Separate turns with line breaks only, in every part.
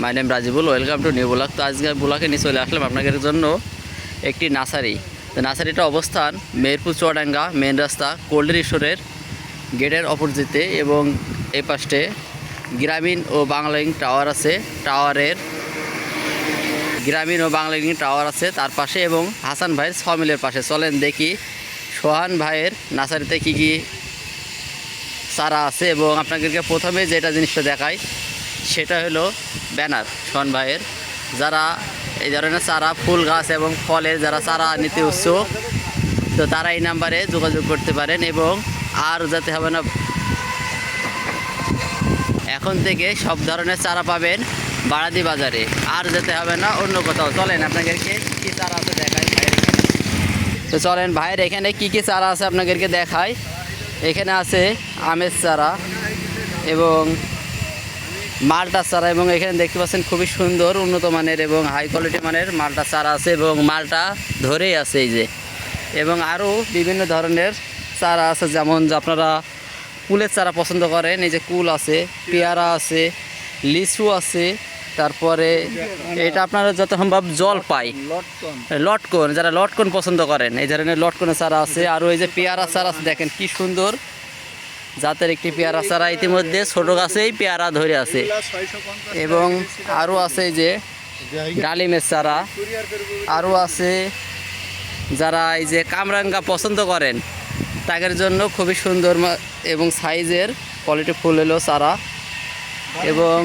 My name Rajibul, welcome to new blog. তো আজকে ব্লগে নিয়ে চলে আসলাম আপনাদের জন্য একটি নার্সারি। তো নার্সারিটা অবস্থান মেহেরপুর চুয়াডাঙ্গা মেন রাস্তা কোল্ড স্টোরের গেটের অপোজিটে, এবং এই পাশে গ্রামীণ ও বাংলালিংক টাওয়ার আছে। গ্রামীণ ও বাংলালিংক টাওয়ার আছে তার পাশে, এবং হাসান ভাইয়ের সমিলের পাশে। চলেন দেখি সোহান ভাইয়ের নার্সারিতে কী কী চারা আছে, এবং আপনাদেরকে প্রথমে যেটা জিনিসটা দেখায় সেটা হলো ব্যানার সোহান ভাইয়ের। যারা এই ধরনের চারা, ফুল গাছ এবং ফলের যারা চারা নিতে উৎসুক, তো তারা এই নাম্বারে যোগাযোগ করতে পারেন। এবং আর যেতে হবে না, এখন থেকে সব ধরনের চারা পাবেন বারাদি বাজারে, আর যেতে হবে না অন্য কোথাও। চলেন আপনাদেরকে কী চারা আছে দেখাই ভাইয়ের। তো চলেন ভাইয়ের এখানে কী কী চারা আছে আপনাদেরকে দেখাই। এখানে আছে আমের চারা এবং মালটা চারা, এবং এখানে দেখতে পাচ্ছেন খুবই সুন্দর উন্নত মানের এবং হাই কোয়ালিটি মানের মালটা চারা আছে, এবং মালটা ধরেই আছে এই যে। এবং আরও বিভিন্ন ধরনের চারা আছে, যেমন যে আপনারা কুলের চারা পছন্দ করেন, এই যে কুল আছে, পেয়ারা আছে, লিচু আছে, তারপরে এটা আপনারা যত সম্ভব জল পাই, লটকন, যারা লটকন পছন্দ করেন এই ধরনের লটকনের চারা আছে। আরও এই যে পেয়ারা চারা আছে, দেখেন কি সুন্দর জাতের একটি পেয়ারা চারা, ইতিমধ্যে ছোটো গাছেই পেয়ারা ধরে আছে। এবং আরও আছে এই যে ডালিমের চারা, আরও আছে যারা এই যে কামরাঙ্গা পছন্দ করেন তাদের জন্য খুবই সুন্দর এবং সাইজের কোয়ালিটি ফুল হলো চারা। এবং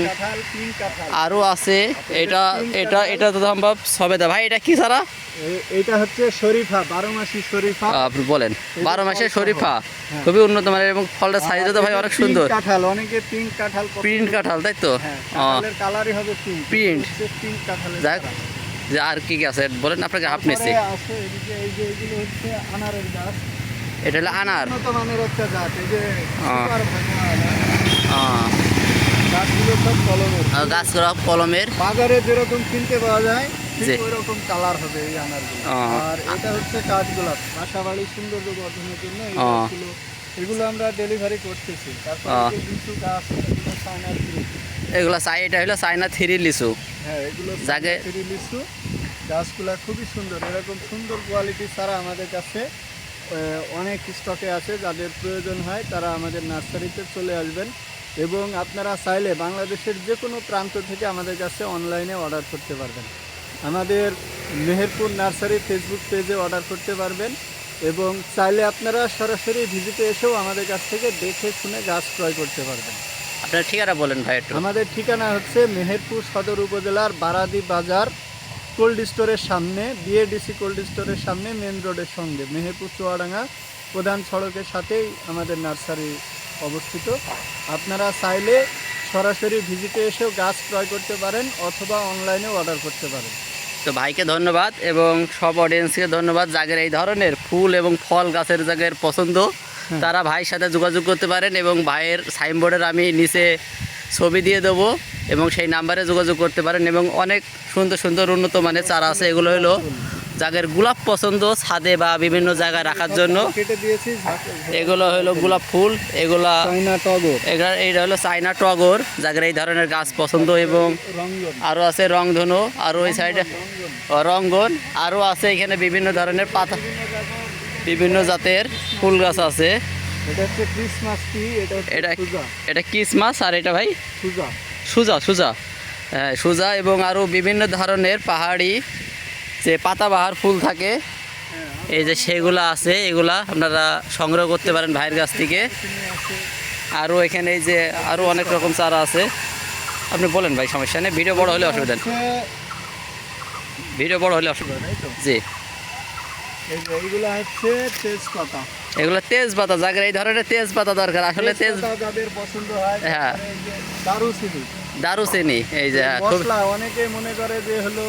আরও আছে এটা এটা এটা তো সম্ভব সবেদা। ভাই এটা কি চারা?
এটা হচ্ছে শরীফা, 12 মাসি শরীফা।
আপনি বলেন 12 মাসের শরীফা, খুবই উন্নত মানের, এবং ফলটা সাইজটা তো ভাই অনেক সুন্দর।
কাঁঠাল, অনেকে পিঙ্ক কাঁঠাল,
প্রিন্ট কাঁঠাল, তাই তো?
কাঁঠালের কালারই হবে পিঙ্ক।
প্রিন্ট
পিঙ্ক কাঁঠাল।
যাক, যে আর কি কি আছে বলেন, আপনাকে হাফ নিচ্ছি।
আছে এদিকে এই যে এগুলো হচ্ছে আনারের গাছ।
এটা হলো আনার,
উন্নত মানের একটা জাত, এই যে সুপার গাছগুলো সব কলমের।
গাছগুলো কলমের,
বাজারে যেরকম কিনতে পাওয়া যায়
জি,
ওই রকম কালার হবে এই আনারগুলো। আর এটা হচ্ছে কাঠগোলাপ, বাসাবাড়ির সৌন্দর্য বর্ধনের জন্য এই গাছগুলো, এগুলো আমরা ডেলিভারি করতেছি। তারপরে লিচু গাছ, এগুলো চায়না থ্রি,
এগুলো এটা হলো চায়না থ্রি লিচু।
হ্যাঁ, এগুলো
যাকে
থ্রি লিচু গাছগুলা খুবই সুন্দর। এরকম সুন্দর কোয়ালিটি ছাড়া আমাদের কাছে অনেক স্টকে আছে। যাদের প্রয়োজন হয় তারা আমাদের নার্সারিতে চলে আসবেন, এবং আপনারা চাইলে বাংলাদেশের যে কোনো প্রান্ত থেকে আমাদের কাছে অনলাইনে অর্ডার করতে পারবেন। আমাদের মেহেরপুর নার্সারি ফেসবুক পেজে অর্ডার করতে পারবেন, এবং চাইলে আপনারা সরাসরি ভিজিটে এসেও আমাদের কাছ থেকে দেখে শুনে গাছ ক্রয় করতে পারবেন।
আপনার ঠিকানা বলেন ভাই একটু।
আমাদের ঠিকানা হচ্ছে মেহেরপুর সদর উপজেলার বারাদি বাজার কোল্ড স্টোরের সামনে, বিএডিসি কোল্ড স্টোরের সামনে, মেন রোডের সঙ্গে, মেহেরপুর চুয়াডাঙ্গা প্রধান সড়কের সাথেই আমাদের নার্সারি অবস্থিত। আপনারা চাইলে সরাসরি ভিজিটে এসেও গাছ ক্রয় করতে পারেন, অথবা অনলাইনেও অর্ডার করতে পারেন।
তো ভাইকে ধন্যবাদ, এবং সব অডিয়েন্সকে ধন্যবাদ। যাদের এই ধরনের ফুল এবং ফল গাছের জায়গার পছন্দ, তারা ভাইয়ের সাথে যোগাযোগ করতে পারেন, এবং ভাইয়ের সাইনবোর্ডের আমি নিচে ছবি দিয়ে দেবো, এবং সেই নাম্বারে যোগাযোগ করতে পারেন। এবং অনেক সুন্দর সুন্দর উন্নত মানের চারা আছে। এগুলো হলো যাদের গোলাপ পছন্দ ছাদে বা বিভিন্ন জায়গায় রাখার জন্য, এগুলো হলো গোলাপ ফুল, এগুলা এইটা হলো চায়না টগর, যাদের এই ধরনের গাছ পছন্দ। এবং আরও আছে রংধনু, আরও ওই সাইডে রঙ্গন, আরও আছে এখানে বিভিন্ন ধরনের পাতা, বিভিন্ন জাতের ফুল গাছ আছে। এটা ক্রিসমাস, আর এটা ভাই সুজা, হ্যাঁ সুজা। এবং আরও বিভিন্ন ধরনের পাহাড়ি যে পাতাবাহার ফুল থাকে, এই যে সেগুলো আছে, এগুলা আপনারা সংগ্রহ করতে পারেন ভাইয়ের কাছ থেকে। আরও এখানে এই যে আরও অনেক রকম চারা আছে। আপনি বলেন ভাই, সমস্যা নেই, ভিডিও বড় হলে অসুবিধা নেই, ভিডিও বড় হলে অসুবিধা নেই। জি,
এইগুলো হচ্ছে তেজপাতা,
এগুলো তেজপাতা, যাদের এই ধরনের তেজপাতা দরকার আসলে,
যাদের পছন্দ হয়।
হ্যাঁ, দারুচিনি, এই যে
মশলা, অনেকে মনে করে যে হলো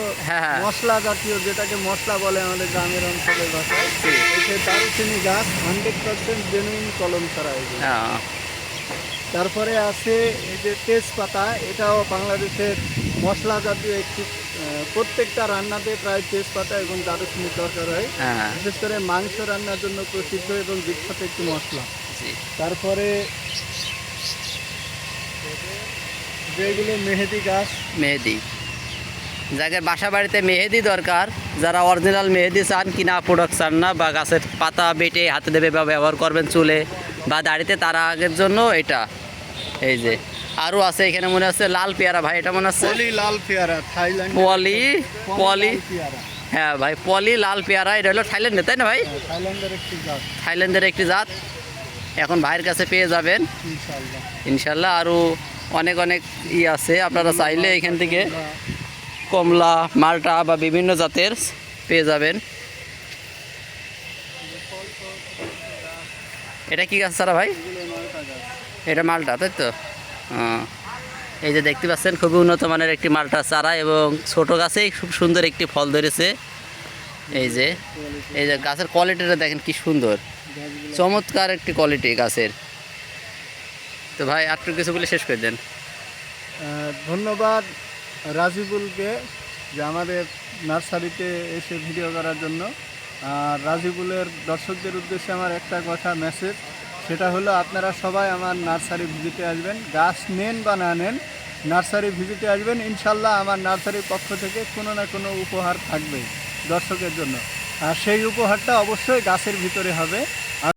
মশলা জাতীয়, যেটাকে মশলা বলে আমাদের গ্রামের অঞ্চলের ভাষায়, এই দারুচিনি গাছ 100% জেনুইন কলম ছাড়া। তারপরে আছে এই যে তেজপাতা, এটাও বাংলাদেশের মশলা জাতীয় একটি, প্রত্যেকটা রান্নাতে প্রায় তেজপাতা এবং দারুচিনি দরকার হয়, বিশেষ করে মাংস রান্নার জন্য প্রসিদ্ধ এবং বিখ্যাত একটি মশলা। তারপরে যেগুলো মেহেদি গাছ।
মেহেদি, যাদের বাসা বাড়িতে মেহেদি দরকার, যারা অরিজিনাল মেহেদি চান, কিনা প্রোডাক্ট চান না, বা গাছের পাতা বেটে হাতে দেবে বা ব্যবহার করবেন চুলে বা দাড়িতে, তারা আগের জন্য এটা। এই যে আরও আছে এখানে মনে হচ্ছে লাল পেয়ারা, ভাই এটা মনে হচ্ছে
পলি লাল পেয়ারা, থাইল্যান্ড
পলি
পেয়ারা।
হ্যাঁ ভাই, পলি লাল পেয়ারা, এটা হলো থাইল্যান্ডে, তাই না ভাই?
থাইল্যান্ডের একটি গাছ
থাইল্যান্ডের একটি জাত, এখন ভাইয়ের কাছে পেয়ে যাবেন
ইনশাআল্লাহ।
ইনশাল্লাহ। আরও অনেক অনেক আছে, আপনারা চাইলে এখান থেকে কমলা, মালটা বা বিভিন্ন জাতের পেয়ে যাবেন। এটা কি গাছ ছাড়া ভাই?
এগুলো মালটা গাছ।
এটা মালটা, তাই তো? এই যে দেখতে পাচ্ছেন খুবই উন্নত মানের একটি মালটা চারা, এবং ছোট গাছেই খুব সুন্দর একটি ফল ধরেছে। এই যে গাছের কোয়ালিটিটা দেখেন কি সুন্দর,
গাছগুলো
চমৎকার একটি কোয়ালিটি গাছের। তো ভাই আর একটু কিছু বলে শেষ করে দেন।
ধন্যবাদ রাজিবুলকে যে আমাদের নার্সারিতে এসে ভিডিও করার জন্য। আর রাজিবুলের দর্শকদের উদ্দেশ্যে আমার একটা কথা মেসেজ, সেটা হলো আপনারা সবাই আমার নার্সারি ভিজিটে আসবেন। গাছ নেন বা না নেন, নার্সারি ভিজিটে আসবেন, ইনশাল্লাহ আমার নার্সারির পক্ষ থেকে কোনো না কোনো উপহার থাকবে দর্শকের জন্য। আর সেই উপহারটা অবশ্যই গাছের ভিতরে হবে।